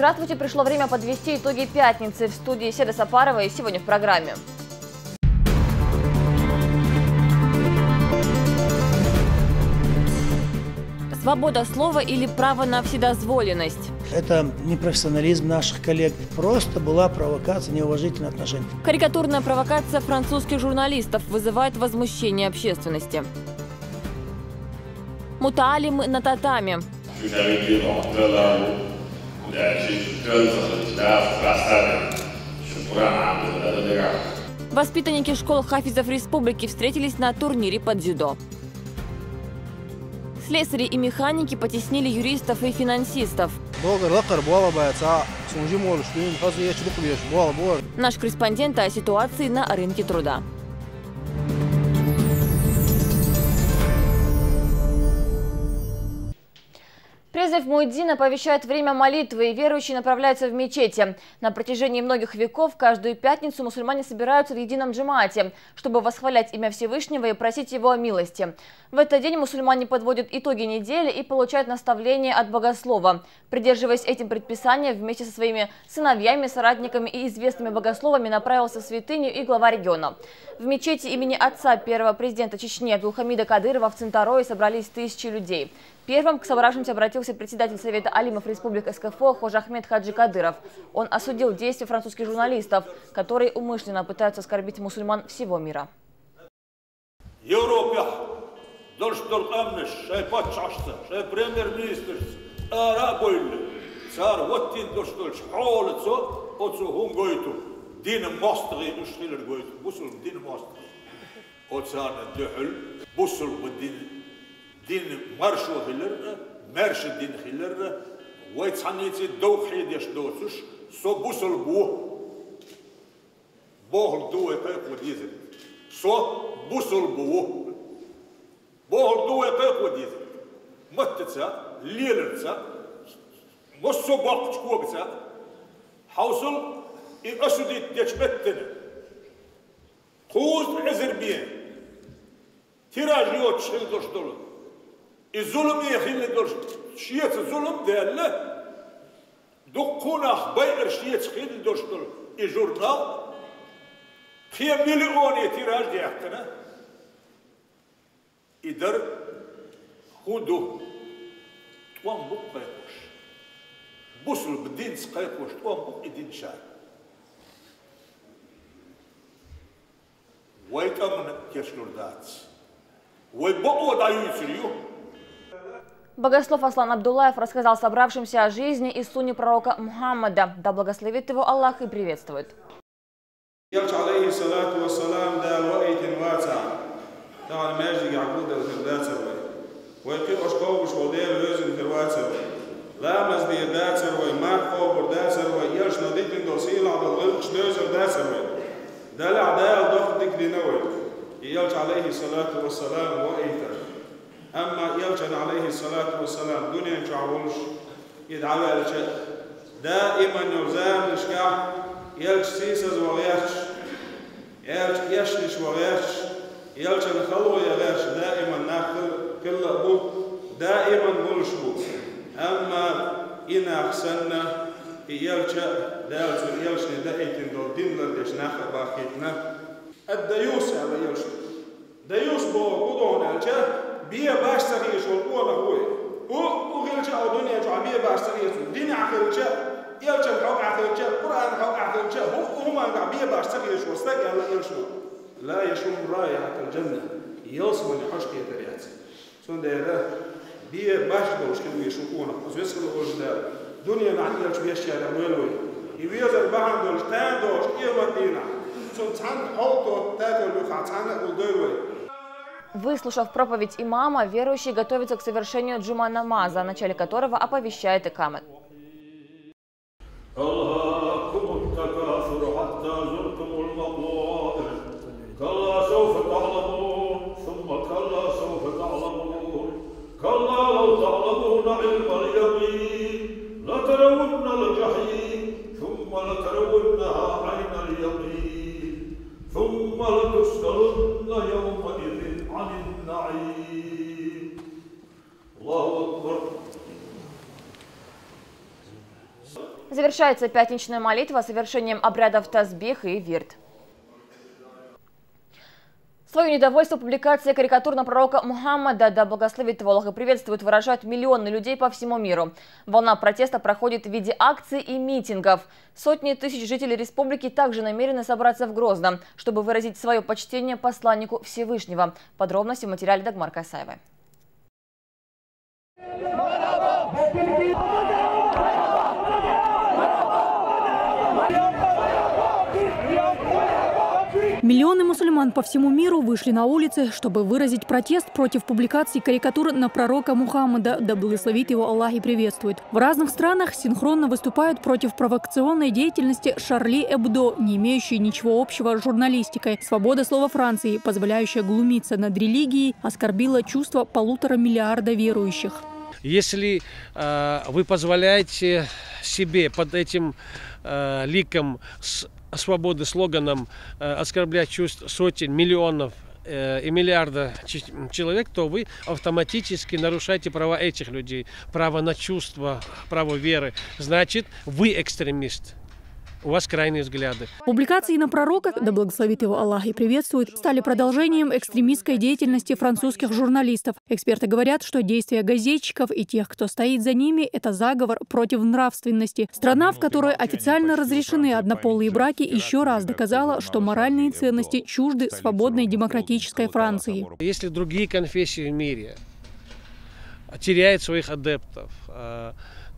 Здравствуйте, пришло время подвести итоги пятницы. В студии Седа Сапарова и сегодня в программе. Свобода слова или право на вседозволенность? Это непрофессионализм наших коллег. Просто была провокация, неуважительное отношение. Карикатурная провокация французских журналистов вызывает возмущение общественности. Мутаалим на татами. Воспитанники школ хафизов республики встретились на турнире по дзюдо. Слесари и механики потеснили юристов и финансистов. Наш корреспондент о ситуации на рынке труда. Призыв Муэдзина оповещает время молитвы, и верующие направляются в мечети. На протяжении многих веков каждую пятницу мусульмане собираются в едином джамаате, чтобы восхвалять имя Всевышнего и просить его о милости. В этот день мусульмане подводят итоги недели и получают наставления от богослова. Придерживаясь этим предписания, вместе со своими сыновьями, соратниками и известными богословами направился в святыню и глава региона. В мечети имени отца первого президента Чечни Абдулхамида Кадырова в Цинтарое собрались тысячи людей. Первым к собравшимся обратился председатель Совета алимов Республик СКФО Хожа Ахмед Хаджи Кадыров. Он осудил действия французских журналистов, которые умышленно пытаются оскорбить мусульман всего мира. دين مرشو خلر مرش دين خلر ويتحنيتي دو خيديش دوتش سو بوسل بو بوهل دو يقيق وديزل سو بوسل بو بوهل دو يقيق وديزل متتا ليلرتا مصو بوقت كوبتا حوصل إقصدي تجبتنا خوز عزر بيه تراجيوت شخيل دوش دولت الظلم يخلي دور شيء الظلم ده لا دقونا خبير شيء خيل دور شتول الجورنال خير مليون تيراج دي حقنا يدر خودو توان بوك قيقوش بوصل بدين سقيقوش توان بوك يدين شار ويكمن كيشلور دات ويبقوا دايو يسريو. Богослов Аслан Абдуллаев рассказал собравшимся о жизни и сунне пророка Мухаммада. Да благословит его Аллах и приветствует. أما يلجن عليه الصلاة والسلام دنيا جعولش يدعوه لشيء دائما يرزام لشكاح يلج سيسز وغيرش يلج يشنش وغيرش يلجن خلوه يغيرش دائما ناخذ كل أبوه دائما بولش بوه أما إن أحسننا يلج يلجن دائما دول دين لردش ناخذ باقيتنا الديوس على يلج ديوس بو قدون الجه بيه باش سريش والقوة هو وغيرجا أو دنيا جا بيه باش سريش دين عقلجا يلجا الحق عقلجا قرآن الحق عقلجا هما قاع بيه باش سريش واستقى لا يلشوا لا يشم رائحة الجنة يلصم الحشك يتريات سون ده بيه باش دوش كانوا يشوفونا وزيسكوا الأجداد دنيا نحن يلش بيشيا دمويلوي يبيزر بحن دوش تان دوش إيمتينا سون تان حوتو تاتو لوخا تان ودوي. Выслушав проповедь имама, верующие готовятся к совершению джума намаза, о начале которого оповещает икамет. Завершается пятничная молитва совершением обрядов тасбих и вирд. Свое недовольство публикацией карикатур на пророка Мухаммада, да благословит его Аллах и приветствует, выражают миллионы людей по всему миру. Волна протеста проходит в виде акций и митингов. Сотни тысяч жителей республики также намерены собраться в Грозном, чтобы выразить свое почтение посланнику Всевышнего. Подробности в материале Дагмар Касаевой. Миллионы мусульман по всему миру вышли на улицы, чтобы выразить протест против публикации карикатур на пророка Мухаммада, да благословит его Аллах и приветствует. В разных странах синхронно выступают против провокационной деятельности Шарли Эбдо, не имеющей ничего общего с журналистикой. Свобода слова Франции, позволяющая глумиться над религией, оскорбила чувства 1,5 миллиарда верующих. Если вы позволяете себе под этим ликом свободы, слоганом оскорблять чувств сотен, миллионов и миллиарда человек, то вы автоматически нарушаете права этих людей, право на чувства, право веры. Значит, вы экстремист. У вас крайние взгляды. Публикации на пророка, да благословит его Аллах и приветствует, стали продолжением экстремистской деятельности французских журналистов. Эксперты говорят, что действия газетчиков и тех, кто стоит за ними, это заговор против нравственности. Страна, в которой официально разрешены однополые браки, еще раз доказала, что моральные ценности чужды свободной демократической Франции. Если другие конфессии в мире теряют своих адептов,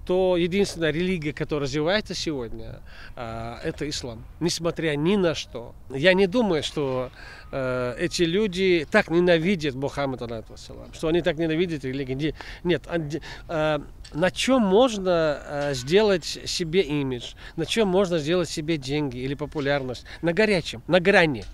то единственная религия, которая развивается сегодня, это ислам. Несмотря ни на что. Я не думаю, что эти люди так ненавидят Мухаммада, что они так ненавидят религию. Нет. На чем можно сделать себе имидж? На чем можно сделать себе деньги или популярность? На горячем, на грани.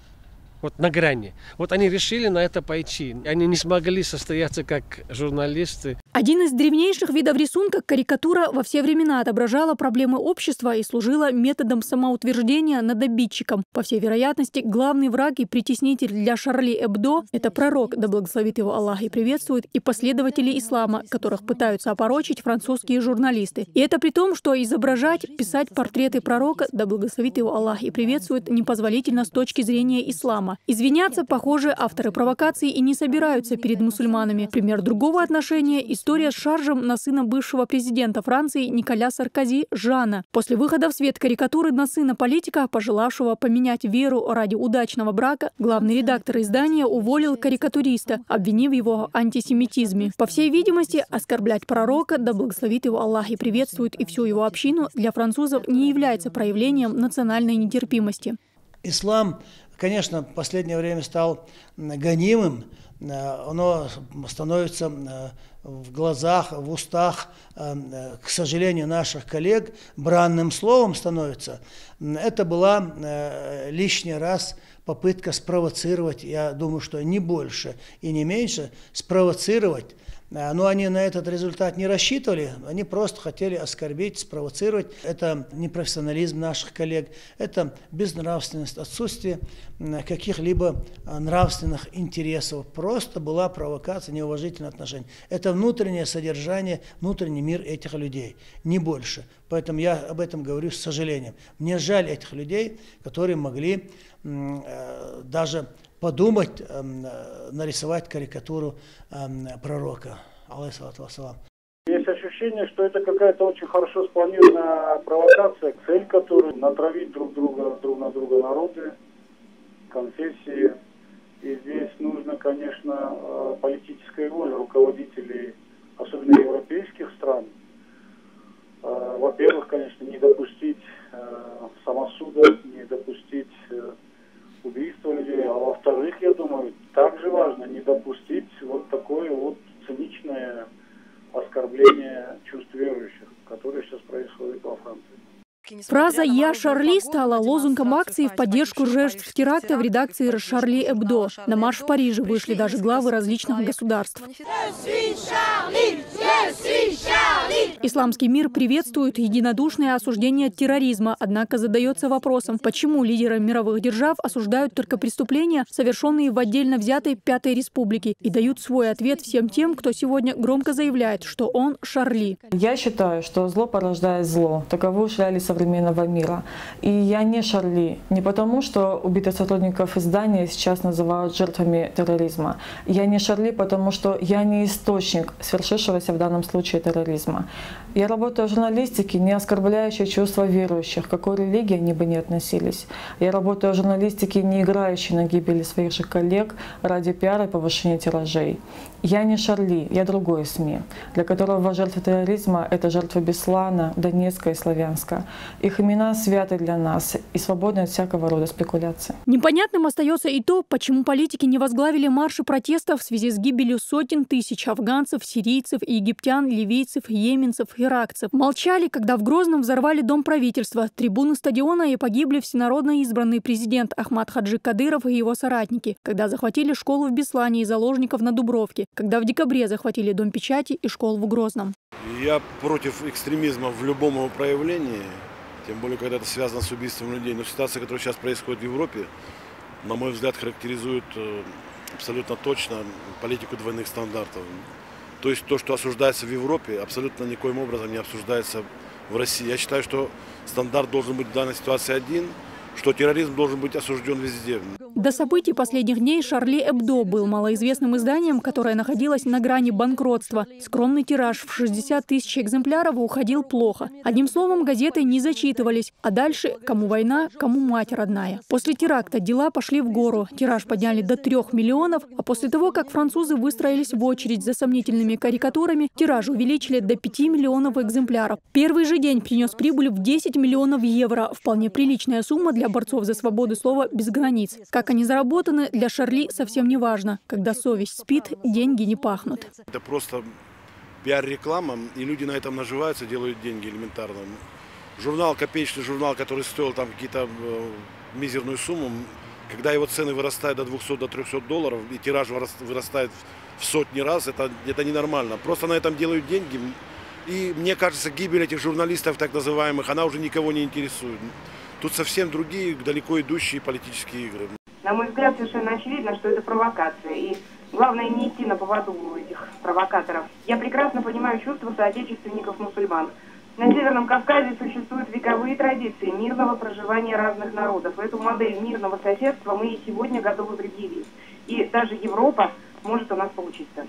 Вот на грани. Вот они решили на это пойти. Они не смогли состояться как журналисты. Один из древнейших видов рисунка, карикатура во все времена отображала проблемы общества и служила методом самоутверждения над обидчиком. По всей вероятности, главный враг и притеснитель для Шарли Эбдо – это пророк, да благословит его Аллах и приветствует, и последователи ислама, которых пытаются опорочить французские журналисты. И это при том, что изображать, писать портреты пророка, да благословит его Аллах и приветствует, непозволительно с точки зрения ислама. Извиняться, похоже, авторы провокаций и не собираются перед мусульманами. Пример другого отношения – история с шаржем на сына бывшего президента Франции Николя Саркози Жана. После выхода в свет карикатуры на сына политика, пожелавшего поменять веру ради удачного брака, главный редактор издания уволил карикатуриста, обвинив его в антисемитизме. По всей видимости, оскорблять пророка, да благословит его Аллах и приветствует, и всю его общину, для французов не является проявлением национальной нетерпимости. Ислам, конечно, в последнее время стал гонимым, оно становится в глазах, в устах, к сожалению, наших коллег, бранным словом становится. Это была лишний раз попытка спровоцировать, я думаю, что не больше и не меньше, спровоцировать. Но они на этот результат не рассчитывали, они просто хотели оскорбить, спровоцировать. Это непрофессионализм наших коллег, это безнравственность, отсутствие каких-либо нравственных интересов. Просто была провокация, неуважительное отношение. Это внутреннее содержание, внутренний мир этих людей, не больше. Поэтому я об этом говорю с сожалением. Мне жаль этих людей, которые могли даже подумать, нарисовать карикатуру пророка. Алейхиссалату вассалам. Есть ощущение, что это какая-то очень хорошо спланированная провокация, цель которой натравить друг на друга народы, конфессии. И здесь нужно, конечно, политическая воля руководителей, особенно европейских стран. Во-первых, конечно, не допустить самосуда, не допустить убийства людей, а во-вторых, я думаю, также важно не допустить вот такое вот циничное оскорбление чувств верующих, которое сейчас происходит во Франции. Фраза «Я Шарли» стала лозунгом акции в поддержку жертв теракта в редакции Шарли Эбдо. На марш в Париже вышли даже главы различных государств. Исламский мир приветствует единодушное осуждение терроризма, однако задается вопросом, почему лидеры мировых держав осуждают только преступления, совершенные в отдельно взятой Пятой Республике, и дают свой ответ всем тем, кто сегодня громко заявляет, что он Шарли. Я считаю, что зло порождает зло. Таковы уж реалии современного мира. И я не Шарли. Не потому, что убитых сотрудников издания сейчас называют жертвами терроризма. Я не Шарли, потому что я не источник свершившегося в данном случае терроризма. Я работаю в журналистике, не оскорбляющей чувства верующих, к какой религии они бы ни относились. Я работаю в журналистике, не играющей на гибели своих же коллег ради пиара и повышения тиражей. Я не Шарли, я другой СМИ, для которого жертвы терроризма — это жертвы Беслана, Донецка и Славянска. Их имена святы для нас и свободны от всякого рода спекуляций. Непонятным остается и то, почему политики не возглавили марши протеста в связи с гибелью сотен тысяч афганцев, сирийцев, египтян, ливийцев, йеменцев, иракцев. Молчали, когда в Грозном взорвали дом правительства, трибуны стадиона и погибли всенародно избранный президент Ахмад Хаджи Кадыров и его соратники, когда захватили школу в Беслане и заложников на Дубровке, когда в декабре захватили Дом печати и школу в Грозном. Я против экстремизма в любом его проявлении, тем более, когда это связано с убийством людей. Но ситуация, которая сейчас происходит в Европе, на мой взгляд, характеризует абсолютно точно политику двойных стандартов. То есть то, что осуждается в Европе, абсолютно никоим образом не обсуждается в России. Я считаю, что стандарт должен быть в данной ситуации один, что терроризм должен быть осужден везде. До событий последних дней Шарли Эбдо был малоизвестным изданием, которое находилось на грани банкротства. Скромный тираж в 60 тысяч экземпляров уходил плохо. Одним словом, газеты не зачитывались. А дальше кому война, кому мать родная. После теракта дела пошли в гору. Тираж подняли до 3 миллионов, а после того, как французы выстроились в очередь за сомнительными карикатурами, тираж увеличили до 5 миллионов экземпляров. Первый же день принес прибыль в 10 миллионов евро. Вполне приличная сумма для борцов за свободу слова без границ. Как они заработаны, для Шарли совсем не важно. Когда совесть спит, деньги не пахнут. Это просто пиар-реклама, и люди на этом наживаются, делают деньги элементарно. Журнал, копеечный журнал, который стоил там какие-то мизерную сумму, когда его цены вырастают до 200, до 300 долларов, и тираж вырастает в сотни раз, это ненормально. Просто на этом делают деньги. И мне кажется, гибель этих журналистов, так называемых, она уже никого не интересует. Тут совсем другие, далеко идущие политические игры. На мой взгляд, совершенно очевидно, что это провокация. И главное не идти на поводу у этих провокаторов. Я прекрасно понимаю чувства соотечественников мусульман. На Северном Кавказе существуют вековые традиции мирного проживания разных народов. Эту модель мирного соседства мы и сегодня готовы предъявить. И даже Европа может у нас поучиться.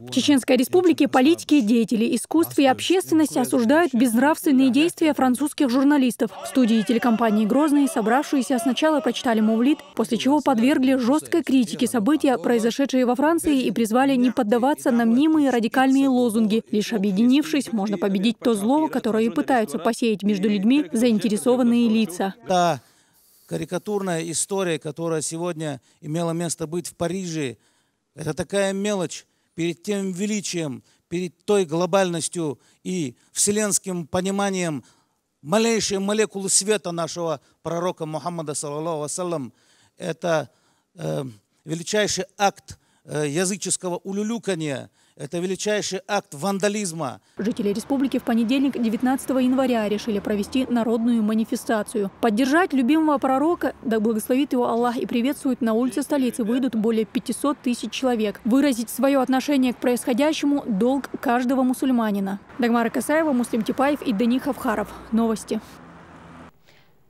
В Чеченской республике политики, деятели искусств и общественность осуждают безнравственные действия французских журналистов. В студии телекомпании «Грозный» собравшиеся сначала прочитали мавлид, после чего подвергли жесткой критике события, произошедшие во Франции, и призвали не поддаваться на мнимые радикальные лозунги. Лишь объединившись, можно победить то зло, которое и пытаются посеять между людьми заинтересованные лица. Та карикатурная история, которая сегодня имела место быть в Париже, это такая мелочь перед тем величием, перед той глобальностью и вселенским пониманием малейшей молекулы света нашего пророка Мухаммада, саллаллаху вассалям. Это величайший акт языческого улюлюканья, это величайший акт вандализма. Жители республики в понедельник, 19 января, решили провести народную манифестацию. Поддержать любимого пророка, да благословит его Аллах и приветствует, на улице столицы выйдут более 500 тысяч человек. Выразить свое отношение к происходящему – долг каждого мусульманина. Дагмара Касаева, Муслим Типаев и Дани Хавхаров. Новости.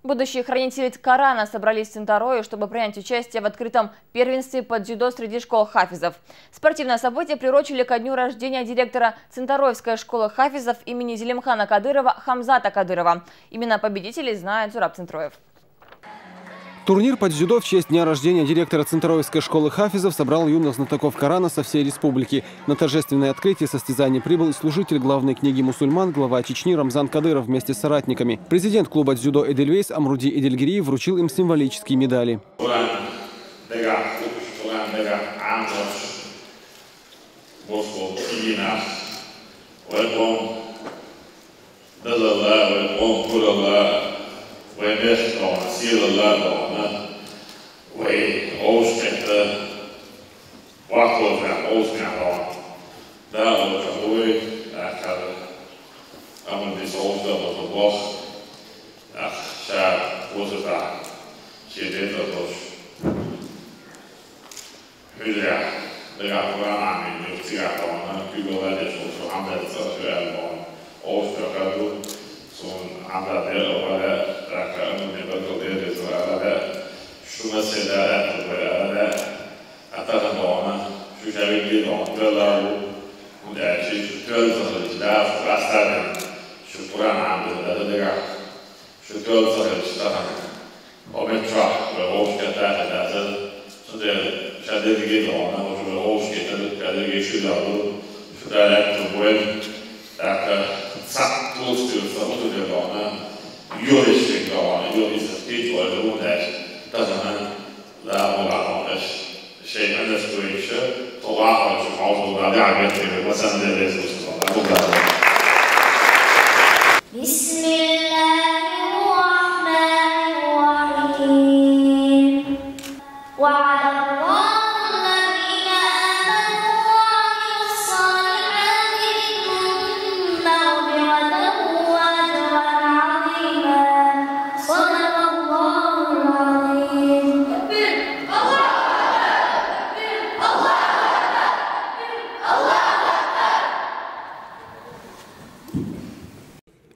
Будущие хранители Корана собрались в Цинтарое, чтобы принять участие в открытом первенстве по дзюдо среди школ хафизов. Спортивное событие приурочили ко дню рождения директора Цинтароевской школы хафизов имени Зелимхана Кадырова Хамзата Кадырова. Имена победителей знает Зураб Центроев. Турнир по дзюдо в честь дня рождения директора Цинтароевской школы хафизов собрал юных знатоков Корана со всей республики. На торжественное открытие состязаний прибыл и служитель главной книги мусульман, глава Чечни Рамзан Кадыров вместе с соратниками. Президент клуба дзюдо Эдельвейс Амруди Эдельгириев вручил им символические медали.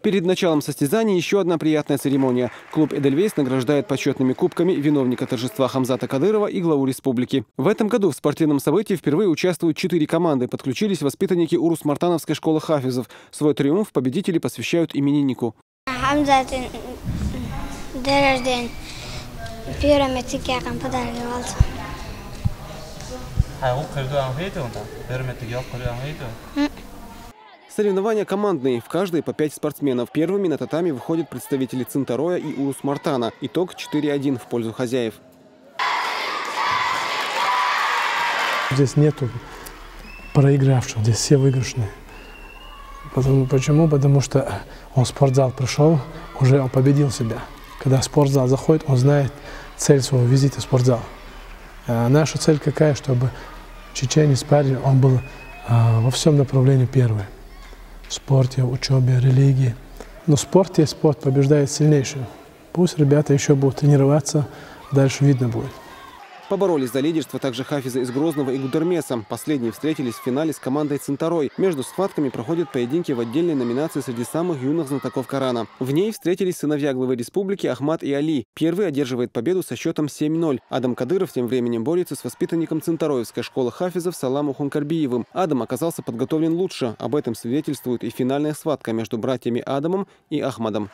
Перед началом состязаний еще одна приятная церемония. Клуб «Эдельвейс» награждает почетными кубками виновника торжества Хамзата Кадырова и главу республики. В этом году в спортивном событии впервые участвуют 4 команды. Подключились воспитанники Урус-Мартановской школы хафизов. Свой триумф победители посвящают имениннику. Хамзат день рождения. Первый метик я кам подарил. Соревнования командные. В каждой по 5 спортсменов. Первыми на татами выходят представители Цинтароя и Урус-Мартана. Итог 4-1 в пользу хозяев. Здесь нету проигравших, здесь все выигрышные. Почему? Потому что он в спортзал пришел, уже он победил себя. Когда в спортзал заходит, он знает цель своего визита в спортзал. Наша цель какая? Чтобы чеченец парень, он был во всем направлении первый. В спорте, учебе, религии. Но в спорте спорт побеждает сильнейший. Пусть ребята еще будут тренироваться, дальше видно будет. Поборолись за лидерство также хафизы из Грозного и Гудермеса. Последние встретились в финале с командой Цинтарой. Между схватками проходят поединки в отдельной номинации среди самых юных знатоков Корана. В ней встретились сыновья главы республики Ахмад и Али. Первый одерживает победу со счетом 7-0. Адам Кадыров тем временем борется с воспитанником Цинтароевской школы хафизов Саламом Хункарбиевым. Адам оказался подготовлен лучше. Об этом свидетельствует и финальная схватка между братьями Адамом и Ахмадом.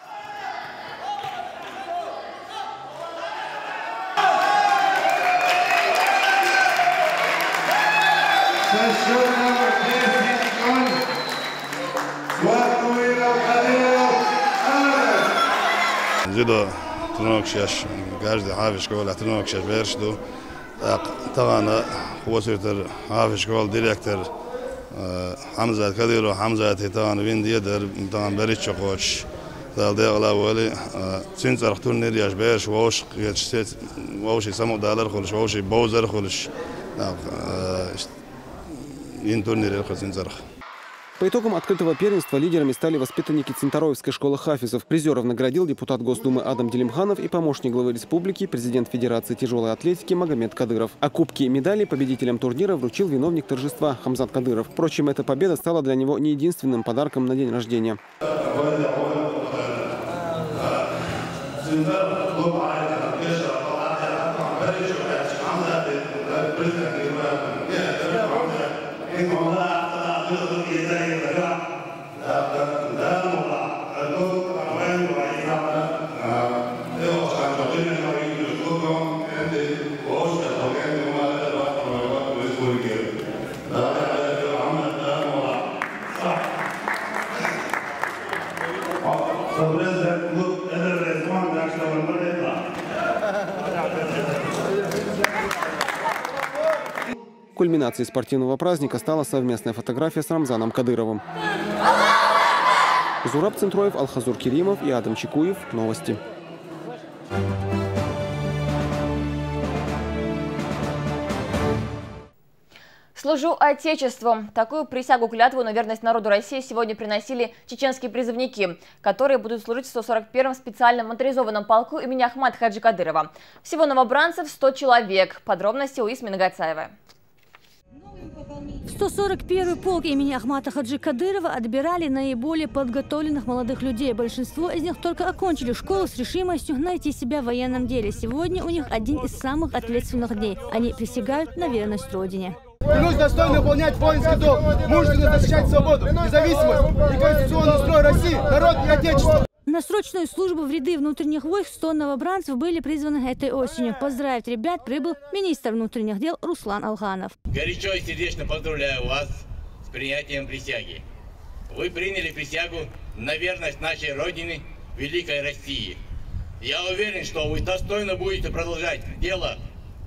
جدا تناقشش گرد حافظ کول تناقشش برشدو طبعا وسيلة حافظ کول ديريكتور حمزة كدير وحمزة طبعا وين ديدر طبعا بريتش قوش دال دال أولي سنت رختون نرياش برش ووش يتشت ووش يسمو دالر خلش ووش بوزر خلش ينتون نريال خلش سنترخ. По итогам открытого первенства лидерами стали воспитанники Цинтароевской школы хафизов. Призеров наградил депутат Госдумы Адам Делимханов и помощник главы республики, президент Федерации тяжелой атлетики Магомед Кадыров. А кубки и медали победителям турнира вручил виновник торжества Хамзат Кадыров. Впрочем, эта победа стала для него не единственным подарком на день рождения. Кульминацией спортивного праздника стала совместная фотография с Рамзаном Кадыровым. Зураб Центроев, Алхазур Керимов и Адам Чекуев. Новости. Служу Отечеству. Такую присягу-клятву на верность народу России сегодня приносили чеченские призывники, которые будут служить в 141-м специальном моторизованном полку имени Ахмата Хаджи Кадырова. Всего новобранцев 100 человек. Подробности у Исмы Нагацаевой. В 141-й полк имени Ахмата Хаджи Кадырова отбирали наиболее подготовленных молодых людей. Большинство из них только окончили школу с решимостью найти себя в военном деле. Сегодня у них один из самых ответственных дней. Они присягают на верность Родине. Клянусь достойно выполнять воинский долг, мужественно защищать свободу, независимость и конституционный строй России, народ и Отечество. На срочную службу в ряды внутренних войск 100 новобранцев были призваны этой осенью. Поздравить ребят прибыл министр внутренних дел Руслан Алганов. Горячо и сердечно поздравляю вас с принятием присяги. Вы приняли присягу на верность нашей Родине, великой России. Я уверен, что вы достойно будете продолжать дело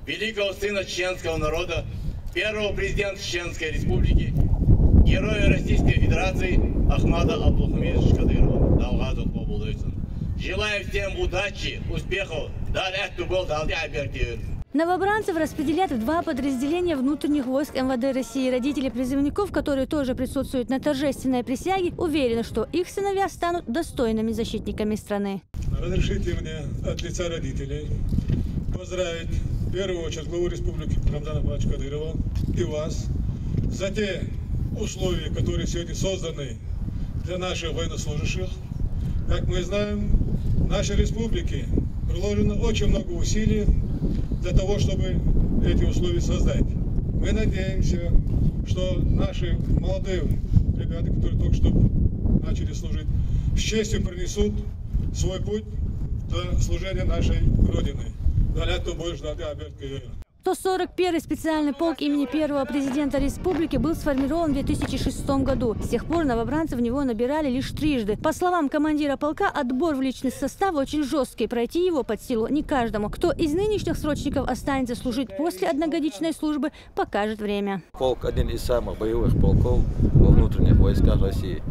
великого сына чеченского народа, первого президента Чеченской Республики, героя Российской Федерации Ахмата Абдулхамидовича Кадырова. Желаю всем удачи, успехов. Новобранцев распределят в 2 подразделения внутренних войск МВД России. Родители призывников, которые тоже присутствуют на торжественной присяге, уверены, что их сыновья станут достойными защитниками страны. Разрешите мне от лица родителей поздравить в первую очередь главу республики Рамзана Ахматовича Кадырова и вас за те условия, которые сегодня созданы для наших военнослужащих. Как мы знаем, в нашей республике приложено очень много усилий для того, чтобы эти условия создать. Мы надеемся, что наши молодые ребята, которые только что начали служить, с честью принесут свой путь до служения нашей Родины. 141-й специальный полк имени первого президента республики был сформирован в 2006 году. С тех пор новобранцев в него набирали лишь трижды. По словам командира полка, отбор в личный состав очень жесткий. Пройти его под силу не каждому. Кто из нынешних срочников останется служить после одногодичной службы, покажет время. Полк один из самых боевых полков во внутренних войсках России.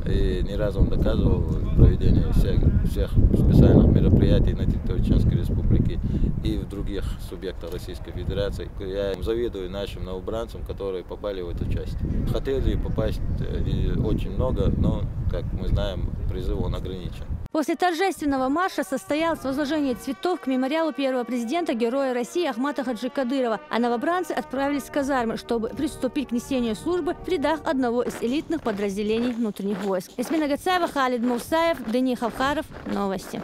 И не раз он доказывал проведение всех специальных мероприятий на территории Чеченской Республики и в других субъектах Российской Федерации. Я завидую нашим новобранцам, которые попали в эту часть. Хотели попасть очень много, но, как мы знаем, призыв он ограничен. После торжественного марша состоялось возложение цветов к мемориалу первого президента, героя России Ахмата Хаджи Кадырова, а новобранцы отправились в казармы, чтобы приступить к несению службы в рядах одного из элитных подразделений внутренних войск. Исмина Нагацаева, Халид Мусаев, Дени Хавхаров. Новости.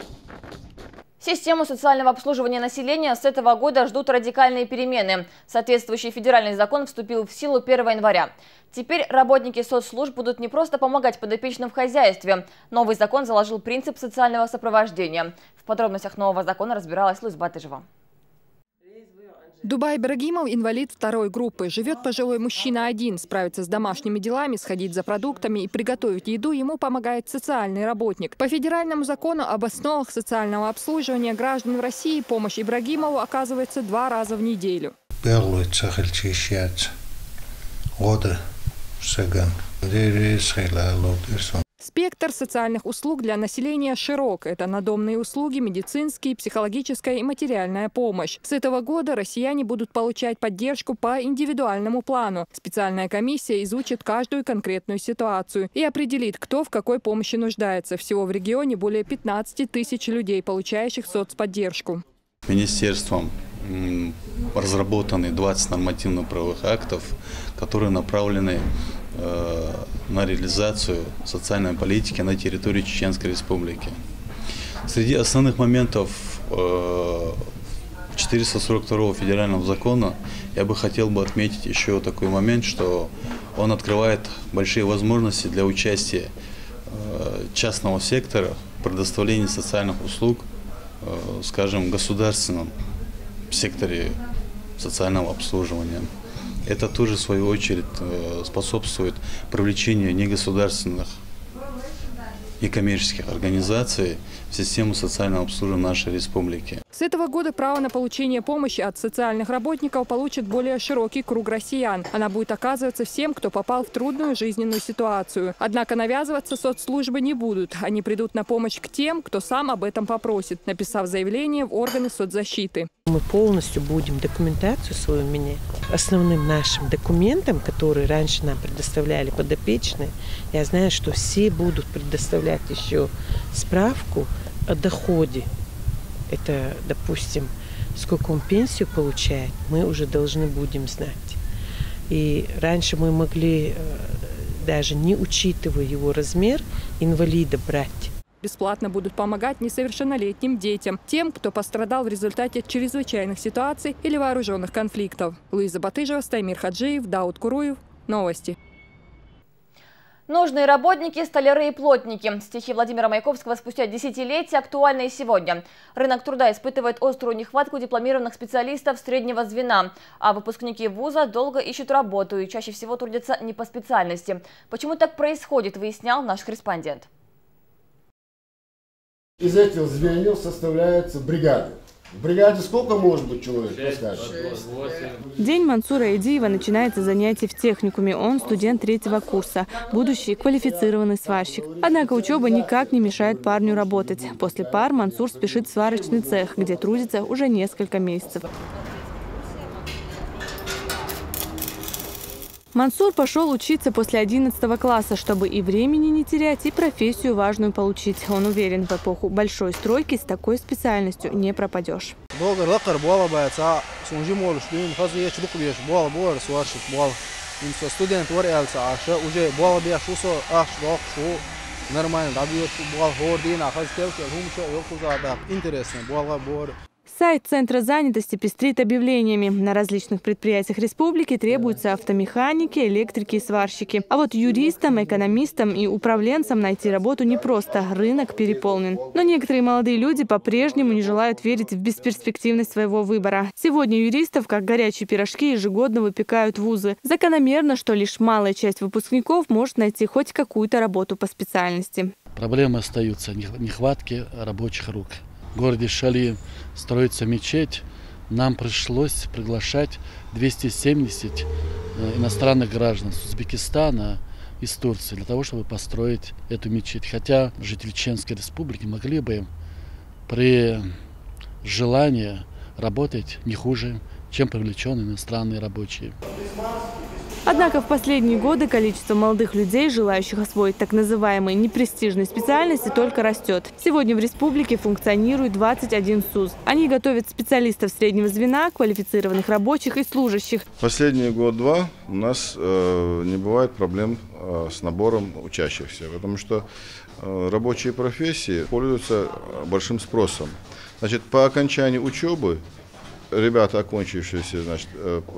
Систему социального обслуживания населения с этого года ждут радикальные перемены. Соответствующий федеральный закон вступил в силу 1 января. Теперь работники соцслужб будут не просто помогать подопечным в хозяйстве. Новый закон заложил принцип социального сопровождения. В подробностях нового закона разбиралась Луиз Батыжева. Дубай Ибрагимов – инвалид 2-й группы. Живет пожилой мужчина один. Справиться с домашними делами, сходить за продуктами и приготовить еду ему помогает социальный работник. По федеральному закону об основах социального обслуживания граждан в России помощь Ибрагимову оказывается 2 раза в неделю. Спектр социальных услуг для населения широк. Это надомные услуги, медицинские, психологическая и материальная помощь. С этого года россияне будут получать поддержку по индивидуальному плану. Специальная комиссия изучит каждую конкретную ситуацию и определит, кто в какой помощи нуждается. Всего в регионе более 15 тысяч людей, получающих соцподдержку. Министерством разработаны 20 нормативно-правовых актов, которые направлены на реализацию социальной политики на территории Чеченской Республики. Среди основных моментов 442 федерального закона я бы хотел отметить еще такой момент, что он открывает большие возможности для участия частного сектора в предоставлении социальных услуг, скажем, в государственном секторе социального обслуживания. Это тоже, в свою очередь, способствует привлечению негосударственных и коммерческих организаций в систему социального обслуживания нашей республики. С этого года право на получение помощи от социальных работников получит более широкий круг россиян. Она будет оказываться всем, кто попал в трудную жизненную ситуацию. Однако навязываться соцслужбы не будут. Они придут на помощь к тем, кто сам об этом попросит, написав заявление в органы соцзащиты. Мы полностью будем документацию свою менять. Основным нашим документом, которые раньше нам предоставляли подопечные, я знаю, что все будут предоставлять еще справку о доходе. Это, допустим, сколько он пенсию получает, мы уже должны будем знать. И раньше мы могли, даже не учитывая его размер, инвалида брать. Бесплатно будут помогать несовершеннолетним детям, тем, кто пострадал в результате чрезвычайных ситуаций или вооруженных конфликтов. Луиза Батыжева, Стаймир Хаджиев, Дауд Куруев. Новости. Нужные работники, столяры и плотники. Стихи Владимира Маяковского спустя десятилетия актуальны и сегодня. Рынок труда испытывает острую нехватку дипломированных специалистов среднего звена. А выпускники вуза долго ищут работу и чаще всего трудятся не по специальности. Почему так происходит, выяснял наш корреспондент. Из этих звеньев составляются бригады. В бригаде сколько может быть человек? День Мансура Эдиева начинается с занятий в техникуме. Он студент 3-го курса, будущий квалифицированный сварщик. Однако учеба никак не мешает парню работать. После пар Мансур спешит в сварочный цех, где трудится уже несколько месяцев. Мансур пошел учиться после 11 класса, чтобы и времени не терять, и профессию важную получить. Он уверен, в эпоху большой стройки с такой специальностью не пропадешь. Сайт Центра занятости пестрит объявлениями. На различных предприятиях республики требуются автомеханики, электрики и сварщики. А вот юристам, экономистам и управленцам найти работу непросто. Рынок переполнен. Но некоторые молодые люди по-прежнему не желают верить в бесперспективность своего выбора. Сегодня юристов, как горячие пирожки, ежегодно выпекают вузы. Закономерно, что лишь малая часть выпускников может найти хоть какую-то работу по специальности. Проблемы остаются. Нехватки рабочих рук. В городе Шали строится мечеть. Нам пришлось приглашать 270 иностранных граждан с Узбекистана и с Турции для того, чтобы построить эту мечеть. Хотя жители Чеченской Республики могли бы при желании работать не хуже, чем привлеченные иностранные рабочие. Однако в последние годы количество молодых людей, желающих освоить так называемые непрестижные специальности, только растет. Сегодня в республике функционирует 21 СУЗ. Они готовят специалистов среднего звена, квалифицированных рабочих и служащих. Последний год-два у нас не бывает проблем с набором учащихся, потому что рабочие профессии пользуются большим спросом. Значит, по окончании учебы ребята, окончившиеся, значит,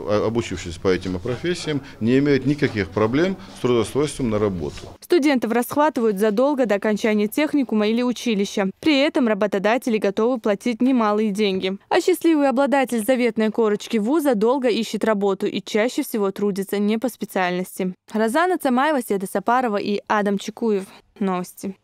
обучившись по этим профессиям, не имеют никаких проблем с трудоустройством на работу. Студентов расхватывают задолго до окончания техникума или училища. При этом работодатели готовы платить немалые деньги. А счастливый обладатель заветной корочки вуза долго ищет работу и чаще всего трудится не по специальности. Розана Цамаева, Седа Сапарова и Адам Чекуев. Новости.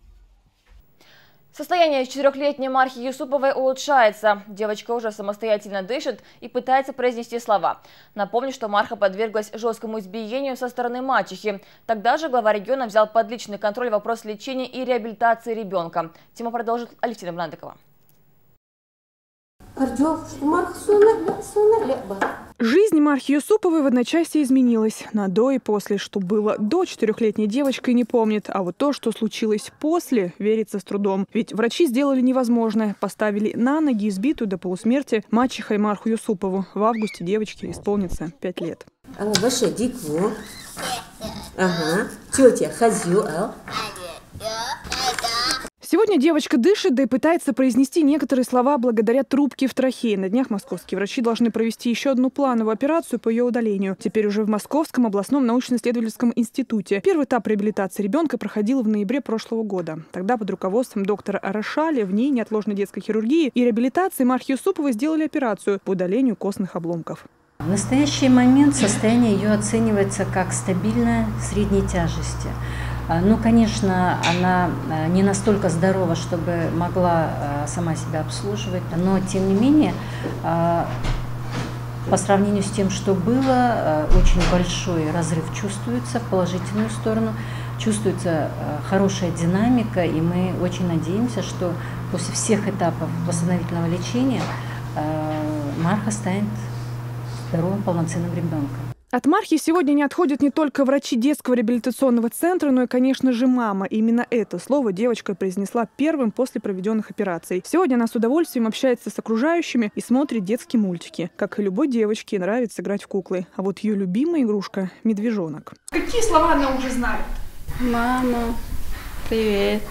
Состояние 4-летней Мархи Юсуповой улучшается. Девочка уже самостоятельно дышит и пытается произнести слова. Напомню, что Марха подверглась жесткому избиению со стороны мачехи. Тогда же глава региона взял под личный контроль вопрос лечения и реабилитации ребенка. Тему продолжит Алевтина Брандыкова. Жизнь Мархи Юсуповой в одночасье изменилась. На до и после. Что было до 4-летней девочкой не помнит. А вот то, что случилось после, верится с трудом. Ведь врачи сделали невозможное. Поставили на ноги избитую до полусмерти мачехой Марху Юсупову. В августе девочке исполнится 5 лет. Сегодня девочка дышит, да и пытается произнести некоторые слова благодаря трубке в трахее. На днях московские врачи должны провести еще одну плановую операцию по ее удалению. Теперь уже в Московском областном научно-исследовательском институте. Первый этап реабилитации ребенка проходил в ноябре прошлого года. Тогда под руководством доктора Арашали в ней неотложной детской хирургии и реабилитации Мархи Юсуповой сделали операцию по удалению костных обломков. В настоящий момент состояние ее оценивается как стабильное средней тяжести. Ну, конечно, она не настолько здорова, чтобы могла сама себя обслуживать, но, тем не менее, по сравнению с тем, что было, очень большой разрыв чувствуется в положительную сторону, чувствуется хорошая динамика, и мы очень надеемся, что после всех этапов восстановительного лечения Марха станет здоровым, полноценным ребенком. От Мархи сегодня не отходят не только врачи детского реабилитационного центра, но и, конечно же, мама. Именно это слово девочка произнесла первым после проведенных операций. Сегодня она с удовольствием общается с окружающими и смотрит детские мультики. Как и любой девочке, нравится играть в куклы. А вот ее любимая игрушка – медвежонок. Какие слова она уже знает? Мама, привет,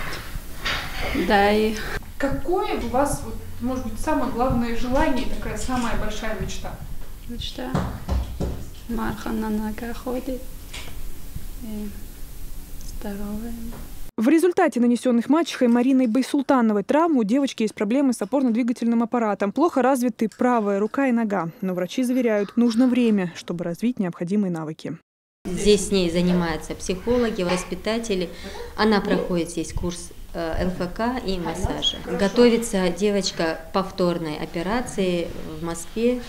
дай. Какое у вас, может быть, самое главное желание и такая самая большая мечта? Мечта? Марха на ногах ходит, и здоровая. В результате нанесенных мачехой Мариной Байсултановой травм у девочки есть проблемы с опорно-двигательным аппаратом. Плохо развиты правая рука и нога. Но врачи заверяют, нужно время, чтобы развить необходимые навыки. Здесь с ней занимаются психологи, воспитатели. Она проходит здесь курс ЛФК и массажа. Готовится девочка к повторной операции в Москве.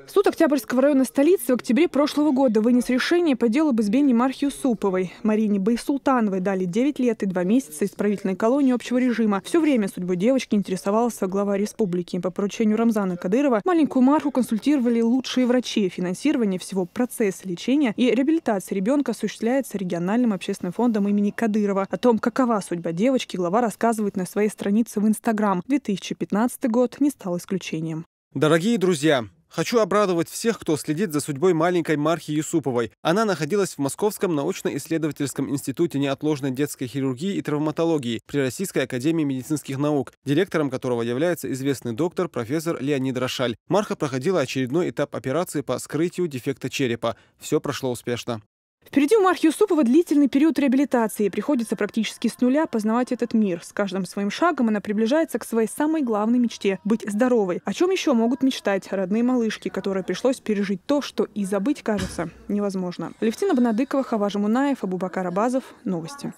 Суд Октябрьского района столицы в октябре прошлого года вынес решение по делу об избиении Мархи Юсуповой. Марине Байсултановой дали 9 лет и 2 месяца исправительной колонии общего режима. Все время судьбой девочки интересовался глава республики. По поручению Рамзана Кадырова маленькую Марху консультировали лучшие врачи. Финансирование всего процесса лечения и реабилитации ребенка осуществляется региональным общественным фондом имени Кадырова. О том, какова судьба девочки, глава рассказывает на своей странице в Инстаграм. 2015 год не стал исключением. Дорогие друзья! Хочу обрадовать всех, кто следит за судьбой маленькой Мархи Юсуповой. Она находилась в Московском научно-исследовательском институте неотложной детской хирургии и травматологии при Российской академии медицинских наук, директором которого является известный доктор, профессор Леонид Рошаль. Марха проходила очередной этап операции по скрытию дефекта черепа. Все прошло успешно. Впереди у Мархи Юсуповой длительный период реабилитации. Приходится практически с нуля познавать этот мир. С каждым своим шагом она приближается к своей самой главной мечте – быть здоровой. О чем еще могут мечтать родные малышки, которые пришлось пережить то, что и забыть, кажется, невозможно. Алевтина Банадыкова, Хаважа Мунаев, Абубакар Абазов. Новости.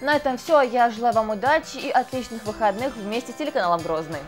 На этом все. Я желаю вам удачи и отличных выходных вместе с телеканалом «Грозный».